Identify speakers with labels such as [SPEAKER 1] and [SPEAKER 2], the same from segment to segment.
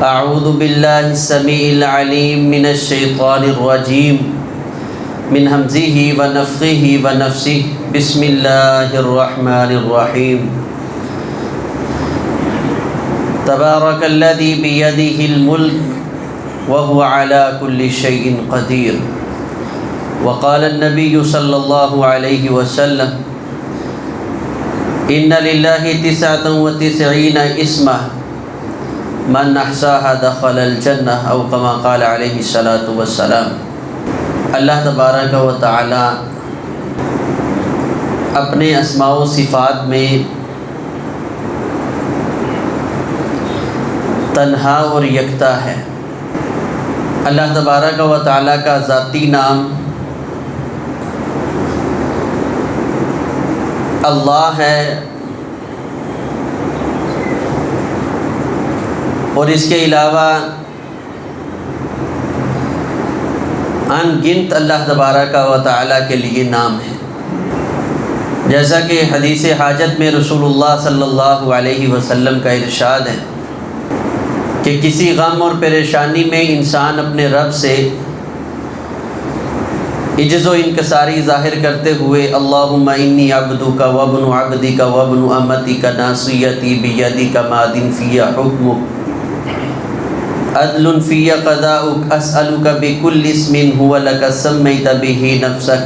[SPEAKER 1] اعوذ باللہ السمیع العلیم من الشیطان الرجیم من ہمزہ ونفخہ ونفثہ بسم اللہ الرحمن الرحیم تبارک الذی بیدہ الملک وهو علی کل شیء قدیر وقال النبی صلی اللہ علیہ وسلم ان للہ 99 اسما من احصاها دخل الجنہ او کما قال علیہ الصلاۃ والسلام۔ اللہ تبارک و تعالی اپنے اسماء و صفات میں تنہا اور یکتا ہے۔ اللہ تبارک و تعالی کا ذاتی نام اللہ ہے، اور اس کے علاوہ ان گنت اللہ تبارک و تعالیٰ کے لیے نام ہے، جیسا کہ حدیث حاجت میں رسول اللہ صلی اللہ علیہ وسلم کا ارشاد ہے کہ کسی غم اور پریشانی میں انسان اپنے رب سے عجز و انکساری ظاہر کرتے ہوئے اللہم انی عبدک وابن عبدک وابن امتک ناصیتی بیدک ماض فی حکمک عدل فی قضاؤک اسألک بکل اسم هو لک سمیت بہ نفسک۔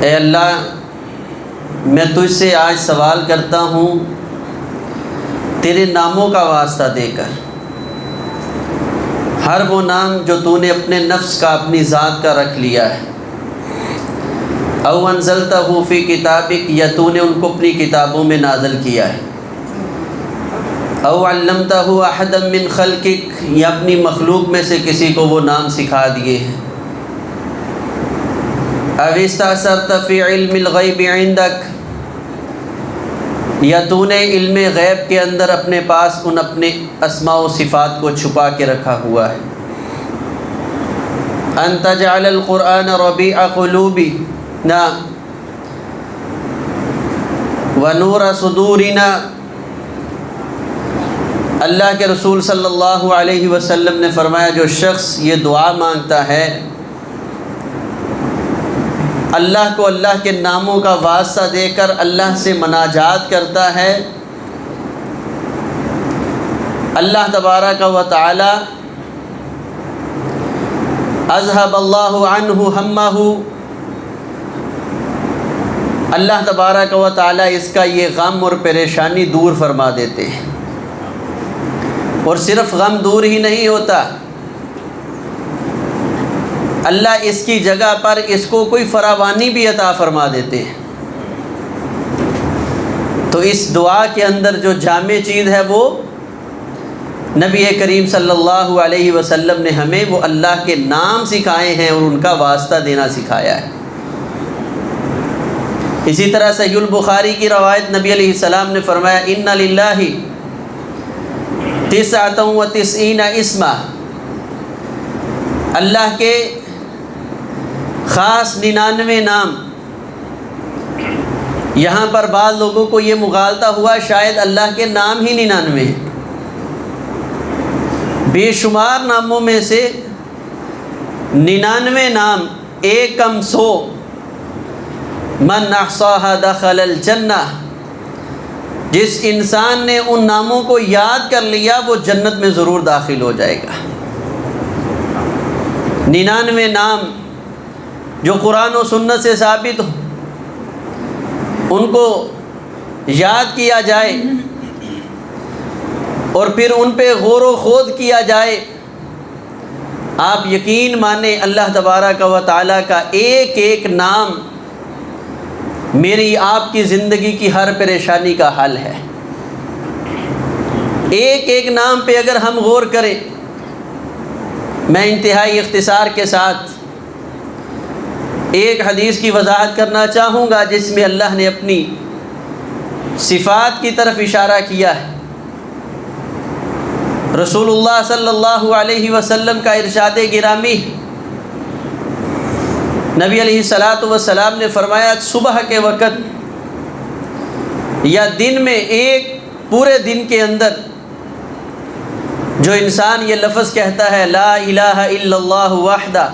[SPEAKER 1] اے اللہ، میں تجھ سے آج سوال کرتا ہوں تیرے ناموں کا واسطہ دے کر، ہر وہ نام جو تو نے اپنے نفس کا، اپنی ذات کا رکھ لیا ہے، او انزلتہ فی کتابک، یا تو نے ان کو اپنی کتابوں میں نازل کیا ہے، او علمتہ احدا من خلقک، یا اپنی مخلوق میں سے کسی کو وہ نام سکھا دیے ہیں، او استأثرت فی علم الغیب عندک، یا تو نے علم غیب کے اندر اپنے پاس ان اپنے اسماء و صفات کو چھپا کے رکھا ہوا ہے۔ ان تجعل القرآن ربیع قلوبنا ونور صدورنا۔ اللہ کے رسول صلی اللہ علیہ وسلم نے فرمایا جو شخص یہ دعا مانگتا ہے، اللہ کو اللہ کے ناموں کا واسطہ دے کر اللہ سے مناجات کرتا ہے، اللہ تبارک و تعالی اذهب اللہ عنہ ہمہ، اللہ تبارک و تعالی اس کا یہ غم اور پریشانی دور فرما دیتے ہیں۔ اور صرف غم دور ہی نہیں ہوتا، اللہ اس کی جگہ پر اس کو کوئی فراوانی بھی عطا فرما دیتے ہیں۔ تو اس دعا کے اندر جو جامع چیز ہے وہ نبی کریم صلی اللہ علیہ وسلم نے ہمیں وہ اللہ کے نام سکھائے ہیں اور ان کا واسطہ دینا سکھایا ہے۔ اسی طرح صحیح البخاری کی روایت نبی علیہ السلام نے فرمایا ان للہ 99 اسما، اللہ کے خاص 99 نام۔ یہاں پر بعض لوگوں کو یہ مغالطہ ہوا شاید اللہ کے نام ہی 99 ہیں، بے شمار ناموں میں سے 99 نام، ایک کم 100، من احصاها دخل الجنہ، جس انسان نے ان ناموں کو یاد کر لیا وہ جنت میں ضرور داخل ہو جائے گا۔ 99 نام جو قرآن و سنت سے ثابت ہو، ان کو یاد کیا جائے اور پھر ان پہ غور و خوض کیا جائے، آپ یقین مانیں اللہ تبارک و تعالیٰ کا ایک ایک نام میری آپ کی زندگی کی ہر پریشانی کا حل ہے۔ ایک ایک نام پہ اگر ہم غور کریں، میں انتہائی اختصار کے ساتھ ایک حدیث کی وضاحت کرنا چاہوں گا جس میں اللہ نے اپنی صفات کی طرف اشارہ کیا ہے۔ رسول اللہ صلی اللہ علیہ وسلم کا ارشاد گرامی، نبی علیہ السلام نے فرمایا صبح کے وقت یا دن میں ایک پورے دن کے اندر جو انسان یہ لفظ کہتا ہے لا الہ الا اللہ وحدہ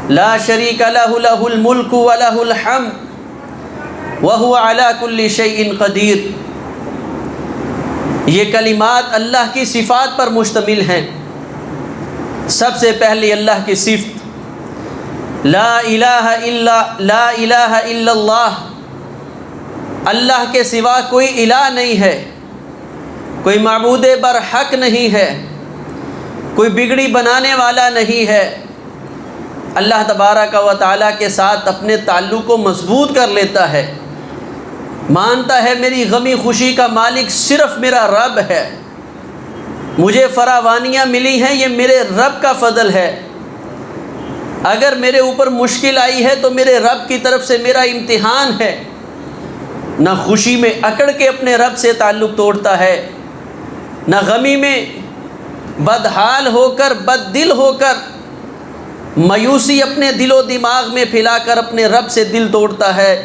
[SPEAKER 1] لا شریک لہ لہ الملک ولہ الحمد وہو علی کل شیء قدیر، یہ کلمات اللہ کی صفات پر مشتمل ہیں۔ سب سے پہلے اللہ کی صفت لا الہ الا اللہ، اللہ کے سوا کوئی الہ نہیں ہے، کوئی معبود برحق نہیں ہے، کوئی بگڑی بنانے والا نہیں ہے۔ اللہ تبارک و تعالیٰ کے ساتھ اپنے تعلق کو مضبوط کر لیتا ہے، مانتا ہے میری غمی خوشی کا مالک صرف میرا رب ہے، مجھے فراوانیاں ملی ہیں یہ میرے رب کا فضل ہے، اگر میرے اوپر مشکل آئی ہے تو میرے رب کی طرف سے میرا امتحان ہے۔ نہ خوشی میں اکڑ کے اپنے رب سے تعلق توڑتا ہے، نہ غمی میں بدحال ہو کر بد دل ہو کر مایوسی اپنے دل و دماغ میں پھیلا کر اپنے رب سے دل توڑتا ہے،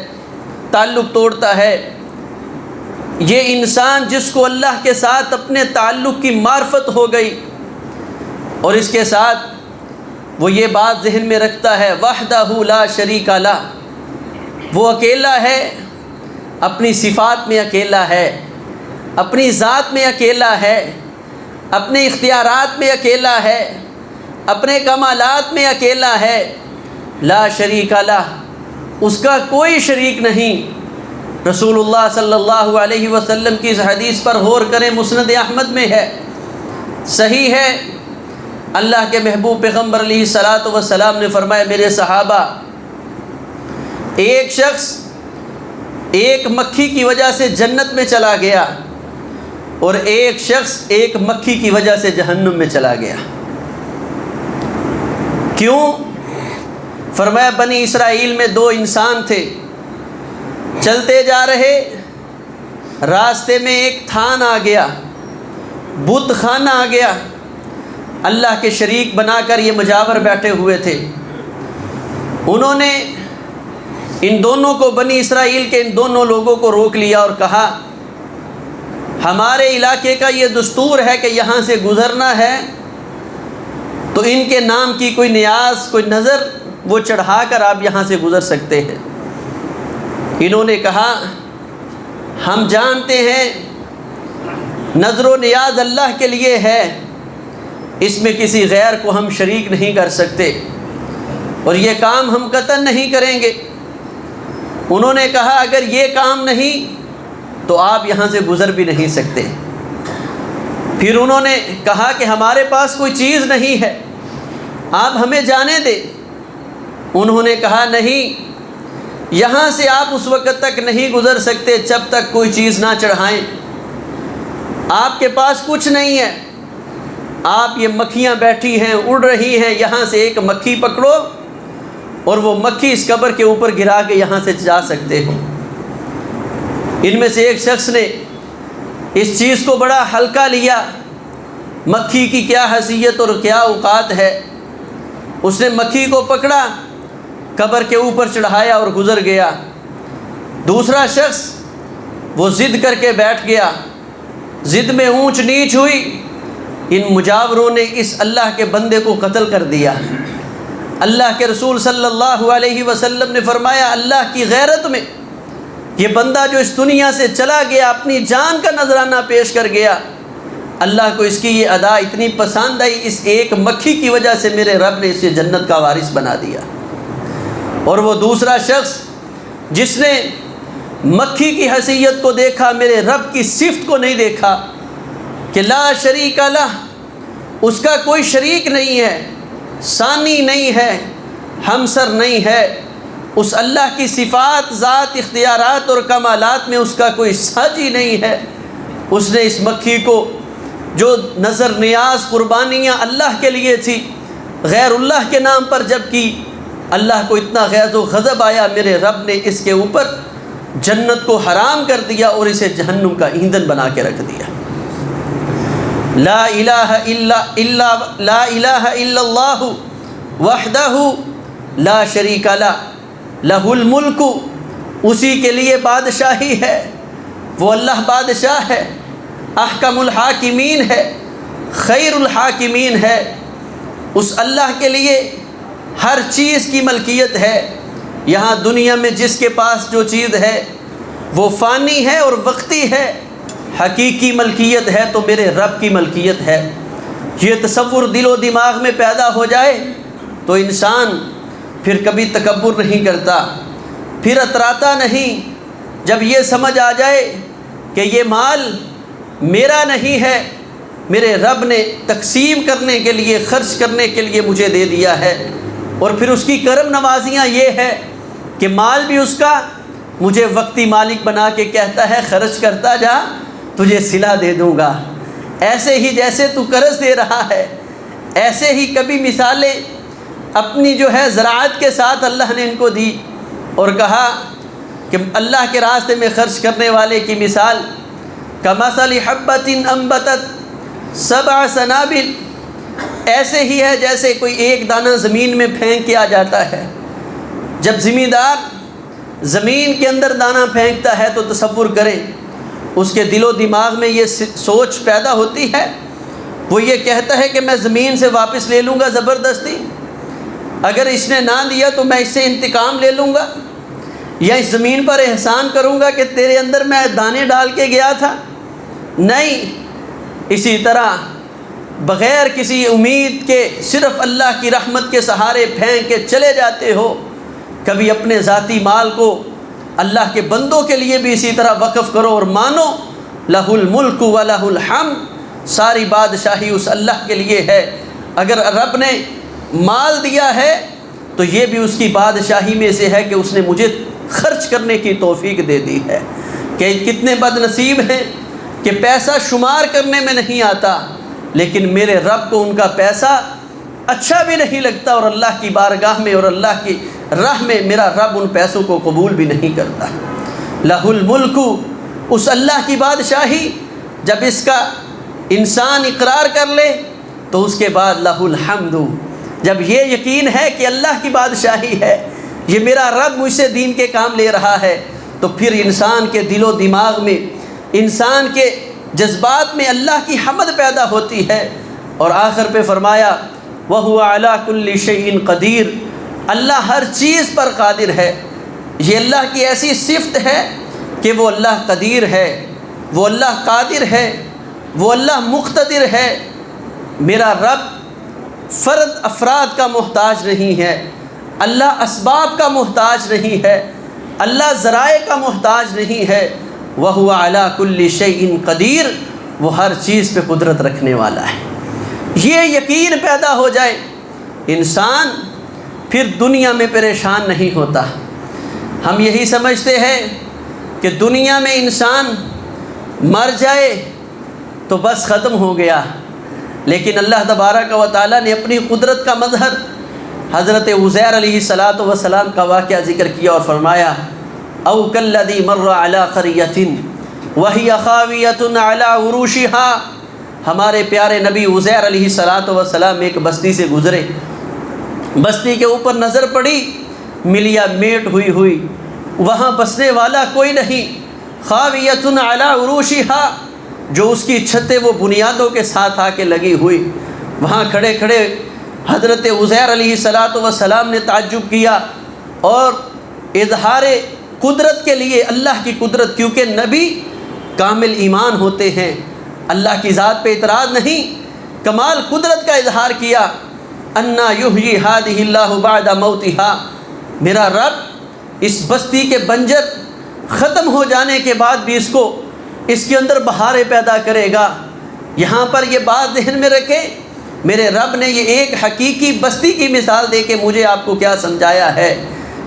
[SPEAKER 1] تعلق توڑتا ہے۔ یہ انسان جس کو اللہ کے ساتھ اپنے تعلق کی معرفت ہو گئی اور اس کے ساتھ وہ یہ بات ذہن میں رکھتا ہے وحدہ لا شریک لہ، وہ اکیلا ہے، اپنی صفات میں اکیلا ہے، اپنی ذات میں اکیلا ہے، اپنے اختیارات میں اکیلا ہے، اپنے کمالات میں اکیلا ہے، لا شریک لہ، اس کا کوئی شریک نہیں۔ رسول اللہ صلی اللہ علیہ وسلم کی اس حدیث پر غور کریں، مسند احمد میں ہے، صحیح ہے۔ اللہ کے محبوب پیغمبر علیہ الصلاۃ والسلام نے فرمایا میرے صحابہ، ایک شخص ایک مکھی کی وجہ سے جنت میں چلا گیا اور ایک شخص ایک مکھی کی وجہ سے جہنم میں چلا گیا۔ کیوں؟ فرمایا بنی اسرائیل میں دو انسان تھے، چلتے جا رہے، راستے میں ایک تھان آ گیا، بت خانہ آ گیا، اللہ کے شریک بنا کر یہ مجاور بیٹھے ہوئے تھے۔ انہوں نے ان دونوں کو، بنی اسرائیل کے ان دونوں لوگوں کو روک لیا اور کہا ہمارے علاقے کا یہ دستور ہے کہ یہاں سے گزرنا ہے تو ان کے نام کی کوئی نیاز، کوئی نظر وہ چڑھا کر آپ یہاں سے گزر سکتے ہیں۔ انہوں نے کہا ہم جانتے ہیں نظر و نیاز اللہ کے لیے ہے، اس میں کسی غیر کو ہم شریک نہیں کر سکتے اور یہ کام ہم قطعاً نہیں کریں گے۔ انہوں نے کہا اگر یہ کام نہیں تو آپ یہاں سے گزر بھی نہیں سکتے۔ پھر انہوں نے کہا کہ ہمارے پاس کوئی چیز نہیں ہے، آپ ہمیں جانے دیں۔ انہوں نے کہا نہیں، یہاں سے آپ اس وقت تک نہیں گزر سکتے جب تک کوئی چیز نہ چڑھائیں، آپ کے پاس کچھ نہیں ہے، آپ یہ مکھیاں بیٹھی ہیں اڑ رہی ہیں، یہاں سے ایک مکھی پکڑو اور وہ مکھی اس قبر کے اوپر گرا کے یہاں سے جا سکتے ہو۔ ان میں سے ایک شخص نے اس چیز کو بڑا ہلکا لیا، مکھی کی کیا حیثیت اور کیا اوقات ہے، اس نے مکھی کو پکڑا، قبر کے اوپر چڑھایا اور گزر گیا۔ دوسرا شخص وہ ضد کر کے بیٹھ گیا، ضد میں اونچ نیچ ہوئی، ان مجاوروں نے اس اللہ کے بندے کو قتل کر دیا۔ اللہ کے رسول صلی اللہ علیہ وسلم نے فرمایا اللہ کی غیرت میں یہ بندہ جو اس دنیا سے چلا گیا اپنی جان کا نذرانہ پیش کر گیا، اللہ کو اس کی یہ ادا اتنی پسند آئی، اس ایک مکھی کی وجہ سے میرے رب نے اسے جنت کا وارث بنا دیا۔ اور وہ دوسرا شخص جس نے مکھی کی حیثیت کو دیکھا، میرے رب کی صفت کو نہیں دیکھا کہ لا شریک لہ، اس کا کوئی شریک نہیں ہے، ثانی نہیں ہے، ہمسر نہیں ہے، اس اللہ کی صفات، ذات، اختیارات اور کمالات میں اس کا کوئی ساجی نہیں ہے۔ اس نے اس مکھی کو جو نظر نیاز قربانیاں اللہ کے لیے تھی غیر اللہ کے نام پر جب کی، اللہ کو اتنا غیظ و غضب آیا، میرے رب نے اس کے اوپر جنت کو حرام کر دیا اور اسے جہنم کا ایندھن بنا کے رکھ دیا۔ لا الہ الا اللہ وحدہ لا شریک لہ لہ الملک، اسی کے لیے بادشاہی ہے، وہ اللہ بادشاہ ہے، احکم الحاکمین ہے، خیر الحاکمین ہے، اس اللہ کے لیے ہر چیز کی ملکیت ہے۔ یہاں دنیا میں جس کے پاس جو چیز ہے وہ فانی ہے اور وقتی ہے، حقیقی ملکیت ہے تو میرے رب کی ملکیت ہے۔ یہ تصور دل و دماغ میں پیدا ہو جائے تو انسان پھر کبھی تکبر نہیں کرتا، پھر اتراتا نہیں۔ جب یہ سمجھ آ جائے کہ یہ مال میرا نہیں ہے، میرے رب نے تقسیم کرنے کے لیے، خرچ کرنے کے لیے مجھے دے دیا ہے، اور پھر اس کی کرم نوازیاں یہ ہے کہ مال بھی اس کا، مجھے وقتی مالک بنا کے کہتا ہے خرچ کرتا جا، تجھے صلہ دے دوں گا۔ ایسے ہی جیسے تو قرض دے رہا ہے، ایسے ہی کبھی مثالیں اپنی جو ہے زراعت کے ساتھ اللہ نے ان کو دی اور کہا کہ اللہ کے راستے میں خرچ کرنے والے کی مثال کمثل حبۃ انبتت سبع سنابل، ایسے ہی ہے جیسے کوئی ایک دانہ زمین میں پھینک کے آ جاتا ہے۔ جب زمیندار زمین کے اندر دانہ پھینکتا ہے تو تصور کریں اس کے دل و دماغ میں یہ سوچ پیدا ہوتی ہے، وہ یہ کہتا ہے کہ میں زمین سے واپس لے لوں گا زبردستی، اگر اس نے نہ دیا تو میں اس سے انتقام لے لوں گا، یا اس زمین پر احسان کروں گا کہ تیرے اندر میں دانے ڈال کے گیا تھا۔ نہیں، اسی طرح بغیر کسی امید کے صرف اللہ کی رحمت کے سہارے پھینک کے چلے جاتے ہو۔ کبھی اپنے ذاتی مال کو اللہ کے بندوں کے لیے بھی اسی طرح وقف کرو اور مانو لہ الملک و لہ الحمد، ساری بادشاہی اس اللہ کے لیے ہے۔ اگر رب نے مال دیا ہے تو یہ بھی اس کی بادشاہی میں سے ہے کہ اس نے مجھے خرچ کرنے کی توفیق دے دی ہے۔ کہ کتنے بد نصیب ہیں کہ پیسہ شمار کرنے میں نہیں آتا، لیکن میرے رب کو ان کا پیسہ اچھا بھی نہیں لگتا، اور اللہ کی بارگاہ میں اور اللہ کی راہ میں میرا رب ان پیسوں کو قبول بھی نہیں کرتا۔ لہ الملک، اس اللہ کی بادشاہی جب اس کا انسان اقرار کر لے تو اس کے بعد لہ الحمد، جب یہ یقین ہے کہ اللہ کی بادشاہی ہے، یہ میرا رب مجھ سے دین کے کام لے رہا ہے، تو پھر انسان کے دل و دماغ میں، انسان کے جذبات میں اللہ کی حمد پیدا ہوتی ہے۔ اور آخر پہ فرمایا وَهُوَ عَلَىٰ كُلِّ شَيْءٍ قَدِيرٌ، اللہ ہر چیز پر قادر ہے۔ یہ اللہ کی ایسی صفت ہے کہ وہ اللہ قدیر ہے، وہ اللہ قادر ہے، وہ اللہ مقتدر ہے۔ میرا رب فرد افراد کا محتاج نہیں ہے، اللہ اسباب کا محتاج نہیں ہے، اللہ ذرائع کا محتاج نہیں ہے۔ وَهُوَ عَلَىٰ كُلِّ شَيْءٍ قَدِيرٌ، وہ ہر چیز پہ قدرت رکھنے والا ہے۔ یہ یقین پیدا ہو جائے انسان پھر دنیا میں پریشان نہیں ہوتا۔ ہم یہی سمجھتے ہیں کہ دنیا میں انسان مر جائے تو بس ختم ہو گیا، لیکن اللہ تبارک و تعالیٰ نے اپنی قدرت کا مظہر حضرت عزیر علیہ السلام کا واقعہ ذکر کیا اور فرمایا او کالذی مر علی قریۃ وہی خاویۃ علی عروشها، ہمارے پیارے نبی عزیر علیہ السلام ایک بستی سے گزرے، بستی کے اوپر نظر پڑی، ملیا میٹ ہوئی، وہاں بسنے والا کوئی نہیں، خاویۃ علی عروشها، جو اس کی چھتیں وہ بنیادوں کے ساتھ آ کے لگی ہوئی۔ وہاں کھڑے کھڑے حضرت عزیر علیہ السلام نے تعجب کیا اور اظہار قدرت کے لیے اللہ کی قدرت، کیونکہ نبی کامل ایمان ہوتے ہیں، اللہ کی ذات پہ اعتراض نہیں، کمال قدرت کا اظہار کیا۔ انا یحیی ہذہ اللہ بعد موتها، میرا رب اس بستی کے بنجر ختم ہو جانے کے بعد بھی اس کے اندر بہاریں پیدا کرے گا۔ یہاں پر یہ بات ذہن میں رکھیں، میرے رب نے یہ ایک حقیقی بستی کی مثال دے کے مجھے آپ کو کیا سمجھایا ہے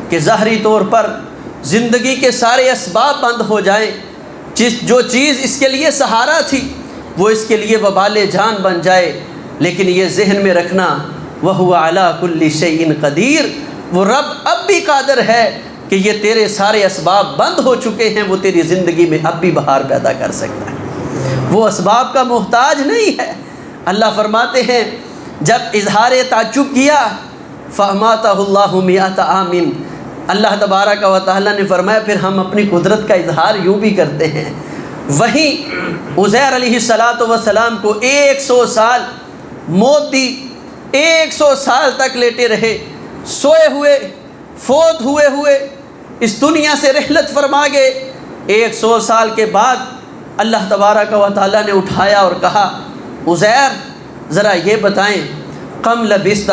[SPEAKER 1] کہ ظاہری طور پر زندگی کے سارے اسباب بند ہو جائیں، جو چیز اس کے لیے سہارا تھی وہ اس کے لیے وبال جان بن جائے، لیکن یہ ذہن میں رکھنا وَهُوَ عَلَىٰ كُلِّ شَيْءٍ قَدِيرٌ، وہ رب اب بھی قادر ہے کہ یہ تیرے سارے اسباب بند ہو چکے ہیں، وہ تیری زندگی میں اب بھی بہار پیدا کر سکتا ہے، وہ اسباب کا محتاج نہیں ہے۔ اللہ فرماتے ہیں جب اظہار تعجب کیا فَأَمَاتَهُ اللَّهُ مِئَةَ عَامٍ، اللہ تبارک و تعالیٰ نے فرمایا پھر ہم اپنی قدرت کا اظہار یوں بھی کرتے ہیں، وہیں عزیر علیہ السلام کو 100 سال موت دی، 100 سال تک لیٹے رہے، سوئے ہوئے، فوت ہوئے اس دنیا سے رحلت فرما گئے۔ 100 سال کے بعد اللہ تبارک و تعالیٰ نے اٹھایا اور کہا عزیر ذرا یہ بتائیں کم لبثت،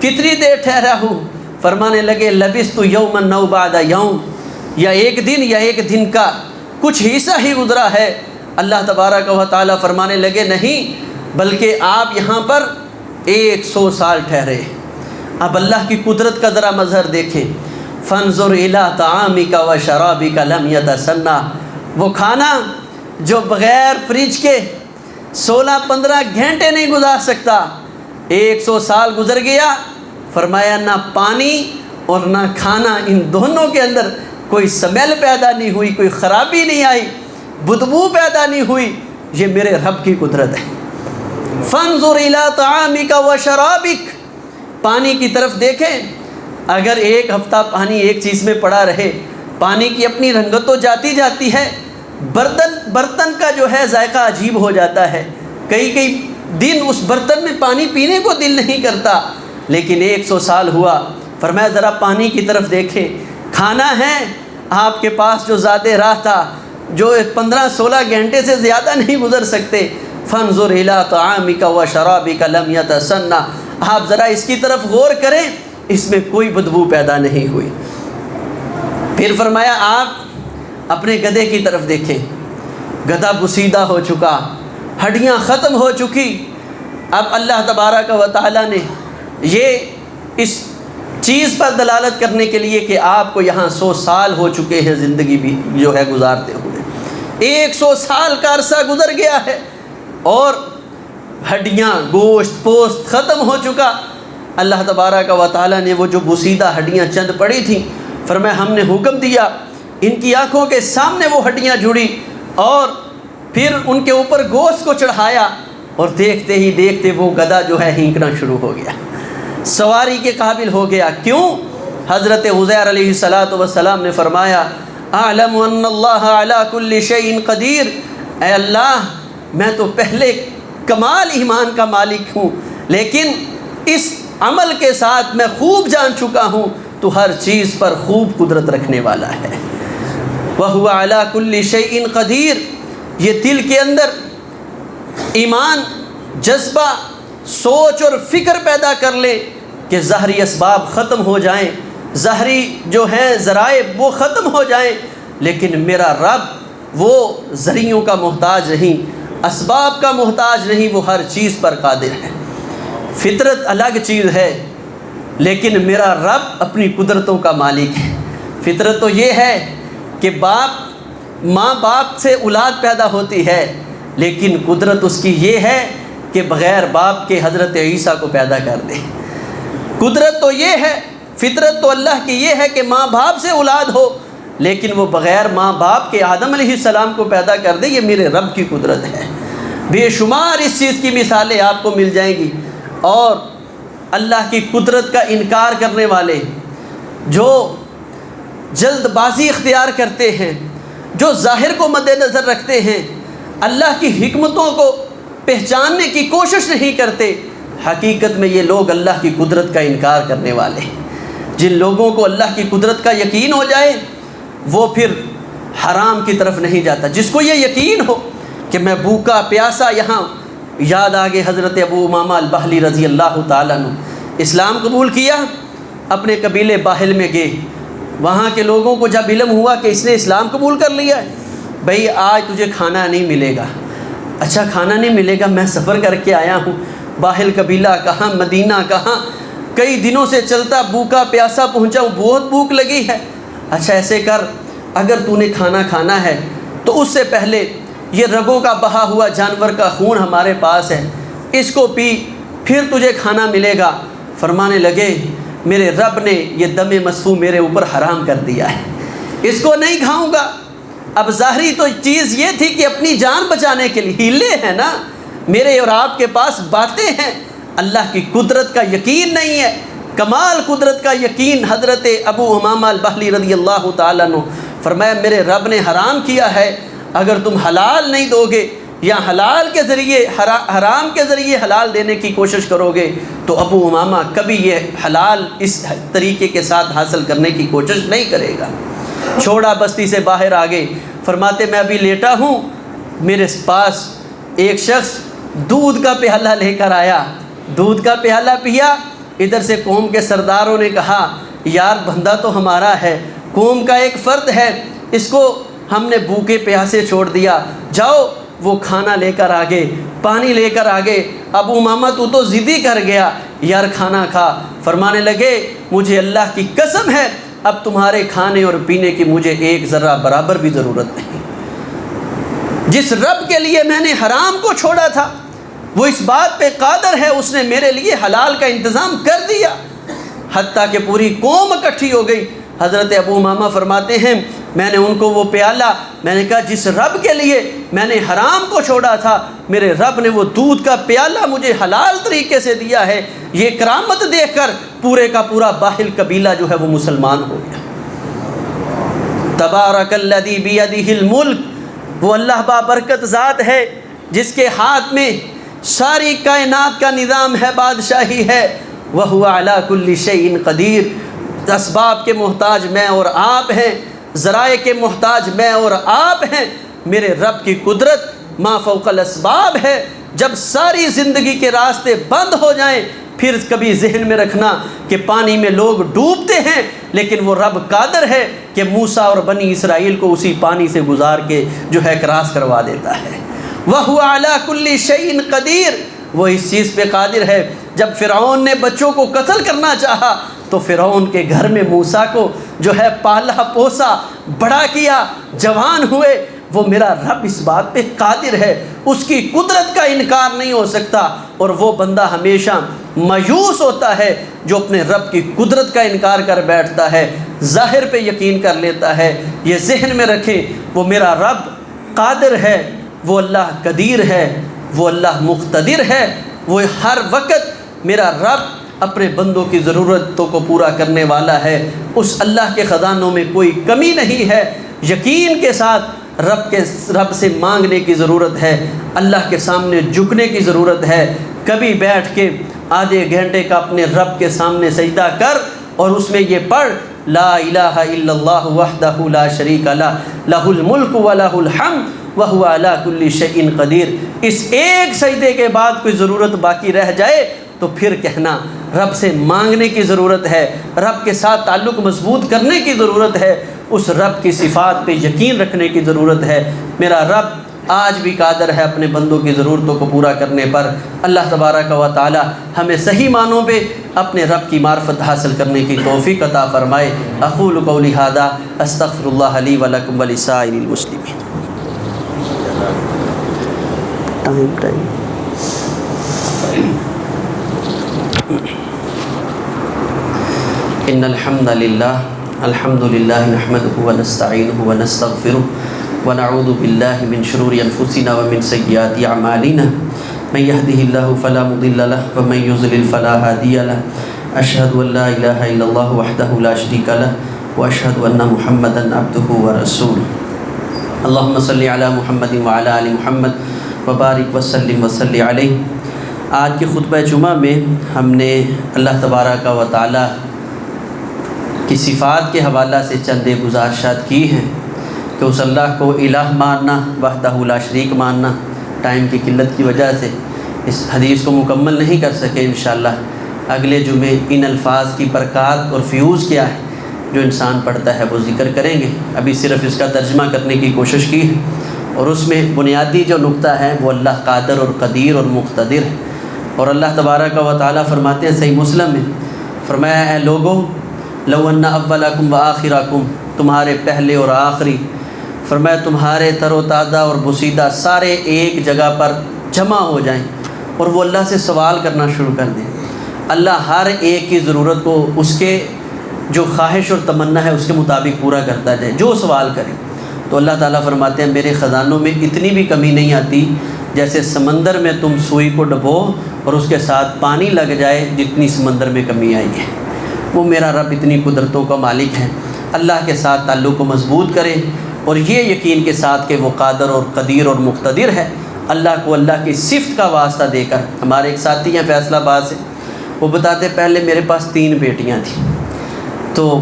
[SPEAKER 1] کتنی دیر ٹھہرا ہوں؟ فرمانے لگے لبثت یوما او بعد یوم، یا ایک دن یا ایک دن کا کچھ حصہ ہی گزرا ہے۔ اللہ تبارک و تعالیٰ فرمانے لگے نہیں، بلکہ آپ یہاں پر 100 سال ٹھہرے۔ اب اللہ کی قدرت کا ذرا مظہر دیکھیں، فانظر الی طعامک و شرابک لم یتسنہ، وہ کھانا جو بغیر فریج کے 16-15 گھنٹے نہیں گزار سکتا، 100 سال گزر گیا، فرمایا نہ پانی اور نہ کھانا، ان دونوں کے اندر کوئی سمیل پیدا نہیں ہوئی، کوئی خرابی نہیں آئی، بدبو پیدا نہیں ہوئی، یہ میرے رب کی قدرت ہے۔ فانظر الی طعامک و شرابک، پانی کی طرف دیکھیں، اگر 1 ہفتہ پانی ایک چیز میں پڑا رہے، پانی کی اپنی رنگت تو جاتی ہے، برتن کا جو ہے ذائقہ عجیب ہو جاتا ہے، کئی دن اس برتن میں پانی پینے کو دل نہیں کرتا، لیکن 100 سال ہوا، فرمایا ذرا پانی کی طرف دیکھیں، کھانا ہے آپ کے پاس جو ذات راہ تھا، جو 15-16 گھنٹے سے زیادہ نہیں گزر سکتے، فانظر الی طعامک و شرابک لم یتسنہ، آپ ذرا اس کی طرف غور کریں، اس میں کوئی بدبو پیدا نہیں ہوئی۔ پھر فرمایا آپ اپنے گدھے کی طرف دیکھیں، گدھا بسیدہ ہو چکا، ہڈیاں ختم ہو چکی۔ اب اللہ تبارک و تعالیٰ نے یہ اس چیز پر دلالت کرنے کے لیے کہ آپ کو یہاں 100 سال ہو چکے ہیں زندگی بھی جو ہے گزارتے ہوئے، 100 سال کا عرصہ گزر گیا ہے اور ہڈیاں گوشت پوست ختم ہو چکا۔ اللہ تبارک و تعالیٰ نے وہ جو بسیدہ ہڈیاں چند پڑی تھیں، فرمایا ہم نے حکم دیا ان کی آنکھوں کے سامنے وہ ہڈیاں جڑی اور پھر ان کے اوپر گوشت کو چڑھایا، اور دیکھتے ہی دیکھتے وہ گدھا جو ہے ہینکنا شروع ہو گیا، سواری کے قابل ہو گیا۔ کیوں؟ حضرت عزیر علیہ السلام نے فرمایا اعلم ان اللہ علی کل شیء قدیر، اے اللہ میں تو پہلے کمال ایمان کا مالک ہوں، لیکن اس عمل کے ساتھ میں خوب جان چکا ہوں تو ہر چیز پر خوب قدرت رکھنے والا ہے۔ وَهُوَ عَلَى كُلِّ شَيْءٍ قَدِيرٌ، یہ دل کے اندر ایمان، جذبہ، سوچ اور فکر پیدا کر لے کہ ظاہری اسباب ختم ہو جائیں، ظاہری جو ہیں ذرائع وہ ختم ہو جائیں، لیکن میرا رب وہ ذریعوں کا محتاج نہیں، اسباب کا محتاج نہیں، وہ ہر چیز پر قادر ہے۔ فطرت الگ چیز ہے، لیکن میرا رب اپنی قدرتوں کا مالک ہے۔ فطرت تو یہ ہے کہ ماں باپ سے اولاد پیدا ہوتی ہے، لیکن قدرت اس کی یہ ہے کہ بغیر باپ کے حضرت عیسیٰ کو پیدا کر دے۔ قدرت تو یہ ہے، فطرت تو اللہ کی یہ ہے کہ ماں باپ سے اولاد ہو، لیکن وہ بغیر ماں باپ کے آدم علیہ السلام کو پیدا کر دے، یہ میرے رب کی قدرت ہے۔ بے شمار اس چیز کی مثالیں آپ کو مل جائیں گی، اور اللہ کی قدرت کا انکار کرنے والے جو جلد بازی اختیار کرتے ہیں، جو ظاہر کو مد نظر رکھتے ہیں، اللہ کی حکمتوں کو پہچاننے کی کوشش نہیں کرتے، حقیقت میں یہ لوگ اللہ کی قدرت کا انکار کرنے والے ہیں۔ جن لوگوں کو اللہ کی قدرت کا یقین ہو جائے وہ پھر حرام کی طرف نہیں جاتا۔ جس کو یہ یقین ہو کہ میں بھوکا پیاسا، یہاں یاد آگے حضرت ابو امامہ الباہلی رضی اللہ تعالیٰ عنہ اسلام قبول کیا، اپنے قبیلے باہل میں گئے، وہاں کے لوگوں کو جب علم ہوا کہ اس نے اسلام قبول کر لیا ہے، بھئی آج تجھے کھانا نہیں ملے گا۔ اچھا کھانا نہیں ملے گا، میں سفر کر کے آیا ہوں، باہل قبیلہ کہاں، مدینہ کہاں، کئی دنوں سے چلتا بھوکا پیاسا پہنچا ہوں، بہت بھوک لگی ہے۔ اچھا ایسے کر، اگر تو نے کھانا کھانا ہے تو اس سے پہلے یہ رگوں کا بہا ہوا جانور کا خون ہمارے پاس ہے، اس کو پی، پھر تجھے کھانا ملے گا۔ فرمانے لگے میرے رب نے یہ دم مسفوح میرے اوپر حرام کر دیا ہے، اس کو نہیں کھاؤں گا۔ اب ظاہری تو چیز یہ تھی کہ اپنی جان بچانے کے لیے، ہیلے ہیں نا میرے اور آپ کے پاس، باتیں ہیں، اللہ کی قدرت کا یقین نہیں ہے، کمال قدرت کا یقین۔ حضرت ابو امامہ الباہلی رضی اللہ تعالیٰ عنہ فرمایا میرے رب نے حرام کیا ہے، اگر تم حلال نہیں دو گے یا حلال کے ذریعے حرام کے ذریعے حلال دینے کی کوشش کرو گے تو ابو امامہ کبھی یہ حلال اس طریقے کے ساتھ حاصل کرنے کی کوشش نہیں کرے گا۔ چھوڑا بستی سے باہر آگے، فرماتے میں ابھی لیٹا ہوں، میرے پاس ایک شخص دودھ کا پیالہ لے کر آیا، دودھ کا پیالہ پیا۔ ادھر سے قوم کے سرداروں نے کہا یار بندہ تو ہمارا ہے، قوم کا ایک فرد ہے، اس کو ہم نے بھوکے پیاسے چھوڑ دیا، جاؤ وہ کھانا لے کر آگے، پانی لے کر آگے۔ ابو امامہ تو ضدی کر گیا، یار کھانا کھا۔ فرمانے لگے مجھے اللہ کی قسم ہے اب تمہارے کھانے اور پینے کی مجھے ایک ذرہ برابر بھی ضرورت نہیں۔ جس رب کے لیے میں نے حرام کو چھوڑا تھا وہ اس بات پہ قادر ہے، اس نے میرے لیے حلال کا انتظام کر دیا۔ حتیٰ کہ پوری قوم اکٹھی ہو گئی۔ حضرت ابو امامہ فرماتے ہیں میں نے ان کو وہ پیالہ، میں نے کہا جس رب کے لیے میں نے حرام کو چھوڑا تھا میرے رب نے وہ دودھ کا پیالہ مجھے حلال طریقے سے دیا ہے۔ یہ کرامت دیکھ کر پورے کا پورا باہل قبیلہ جو ہے وہ مسلمان ہو گیا۔ تبارک الذی بیدہ الملک، وہ اللہ بابرکت ذات ہے جس کے ہاتھ میں ساری کائنات کا نظام ہے، بادشاہی ہے۔ وَهُوَ عَلَى كُلِّ شَيْءٍ قَدِيرٌ، اسباب کے محتاج میں اور آپ ہیں، ذرائع کے محتاج میں اور آپ ہیں۔ میرے رب کی قدرت ما فوق الاسباب ہے۔ جب ساری زندگی کے راستے بند ہو جائیں پھر کبھی ذہن میں رکھنا کہ پانی میں لوگ ڈوبتے ہیں لیکن وہ رب قادر ہے کہ موسیٰ اور بنی اسرائیل کو اسی پانی سے گزار کے جو ہے کراس کروا دیتا ہے۔ وَهُوَ عَلَى كُلِّ شَيْءٍ قَدِيرٌ، وہ اس چیز پہ قادر ہے۔ جب فرعون نے بچوں کو قتل کرنا چاہا تو فرعون کے گھر میں موسیٰ کو جو ہے پالا پوسا، بڑا کیا، جوان ہوئے۔ وہ میرا رب اس بات پہ قادر ہے، اس کی قدرت کا انکار نہیں ہو سکتا۔ اور وہ بندہ ہمیشہ مایوس ہوتا ہے جو اپنے رب کی قدرت کا انکار کر بیٹھتا ہے، ظاہر پہ یقین کر لیتا ہے۔ یہ ذہن میں رکھیں وہ میرا رب قادر ہے، وہ اللہ قدیر ہے، وہ اللہ مقتدر ہے، وہ ہر وقت میرا رب اپنے بندوں کی ضرورتوں کو پورا کرنے والا ہے۔ اس اللہ کے خزانوں میں کوئی کمی نہیں ہے۔ یقین کے ساتھ رب سے مانگنے کی ضرورت ہے، اللہ کے سامنے جھکنے کی ضرورت ہے۔ کبھی بیٹھ کے آدھے گھنٹے کا اپنے رب کے سامنے سجدہ کر اور اس میں یہ پڑھ لا الہ الا اللہ وحدہ لا شریک لہ لہ الملک ولہ الحمد وَهُوَ عَلَى كُلِّ شَيْءٍ قَدِيرٌ۔ اس ایک سجدے کے بعد کوئی ضرورت باقی رہ جائے تو پھر کہنا رب سے مانگنے کی ضرورت ہے، رب کے ساتھ تعلق مضبوط کرنے کی ضرورت ہے، اس رب کی صفات پہ یقین رکھنے کی ضرورت ہے۔ میرا رب آج بھی قادر ہے اپنے بندوں کی ضرورتوں کو پورا کرنے پر۔ اللہ تبارک و تعالی ہمیں صحیح معنوں پہ اپنے رب کی معرفت حاصل کرنے کی توفیق عطا فرمائے۔ اقول قولی ھذا استغفر اللہ لی ولکم ولسائر المسلمین۔ ان الحمد للہ نحمده ونستعینه ونستغفره ونعوذ باللہ من شرور انفسنا ومن سیئات اعمالنا من يهده الله فلا مضل له ومن يضلل فلا هادي له اشهد ان لا اله الا الله وحده لا شريك له واشهد ان محمدا عبده ورسوله اللهم صل على محمد وعلى ال محمد وبارک وسلم وصلی علیہ۔ آج کے خطبہ جمعہ میں ہم نے اللہ تبارک و تعالی کی صفات کے حوالہ سے چند گزارشات کی ہیں کہ اس اللہ کو الہ ماننا، وحدہ لا شریک ماننا۔ ٹائم کی قلت کی وجہ سے اس حدیث کو مکمل نہیں کر سکے، انشاءاللہ اگلے جمعے ان الفاظ کی برکات اور فیوز کیا ہے جو انسان پڑھتا ہے وہ ذکر کریں گے۔ ابھی صرف اس کا ترجمہ کرنے کی کوشش کی ہے اور اس میں بنیادی جو نقطہ ہے وہ اللہ قادر اور قدیر اور مقتدر ہے۔ اور اللہ تبارک و تعالیٰ فرماتے ہیں صحیح مسلم میں، فرمایا اے لوگو لو ان اولکم و آخرکم، تمہارے پہلے اور آخری، فرمایا تمہارے تر و تازہ اور بوسیدہ سارے ایک جگہ پر جمع ہو جائیں اور وہ اللہ سے سوال کرنا شروع کر دیں۔ اللہ ہر ایک کی ضرورت کو اس کے جو خواہش اور تمنا ہے اس کے مطابق پورا کرتا جائے، جو سوال کرے۔ تو اللہ تعالیٰ فرماتے ہیں میرے خزانوں میں اتنی بھی کمی نہیں آتی جیسے سمندر میں تم سوئی کو ڈبو اور اس کے ساتھ پانی لگ جائے جتنی سمندر میں کمی آئی ہے۔ وہ میرا رب اتنی قدرتوں کا مالک ہے۔ اللہ کے ساتھ تعلق کو مضبوط کریں، اور یہ یقین کے ساتھ کہ وہ قادر اور قدیر اور مقتدر ہے، اللہ کو اللہ کی صفت کا واسطہ دے کر۔ ہمارے ایک ساتھی ہیں فیصل آباد سے، وہ بتاتے پہلے میرے پاس 3 بیٹیاں تھیں، تو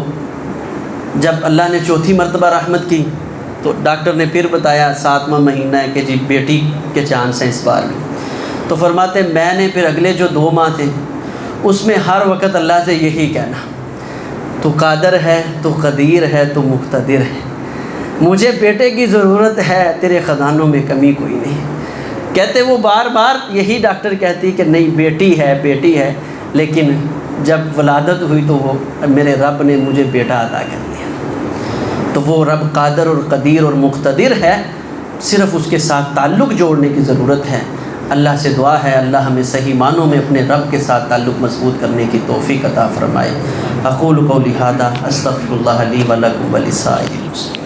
[SPEAKER 1] جب اللہ نے چوتھی مرتبہ رحمت کی تو ڈاکٹر نے پھر بتایا 7واں مہینہ ہے کہ جی بیٹی کے چانس ہیں اس بار میں۔ تو فرماتے میں نے پھر اگلے جو 2 ماہ تھے اس میں ہر وقت اللہ سے یہی کہنا، تو قادر ہے، تو قدیر ہے، تو مقتدر ہے، مجھے بیٹے کی ضرورت ہے، تیرے خزانوں میں کمی کوئی نہیں۔ کہتے وہ بار بار یہی ڈاکٹر کہتی کہ نہیں بیٹی ہے بیٹی ہے، لیکن جب ولادت ہوئی تو وہ میرے رب نے مجھے بیٹا عطا کر دیا۔ تو وہ رب قادر اور قدیر اور مقتدر ہے، صرف اس کے ساتھ تعلق جوڑنے کی ضرورت ہے۔ اللہ سے دعا ہے اللہ ہمیں صحیح معنوں میں اپنے رب کے ساتھ تعلق مضبوط کرنے کی توفیق عطا فرمائے۔ اقول قولی ھذا استغفر اللہ لی ولکم ولسائر المسلمین۔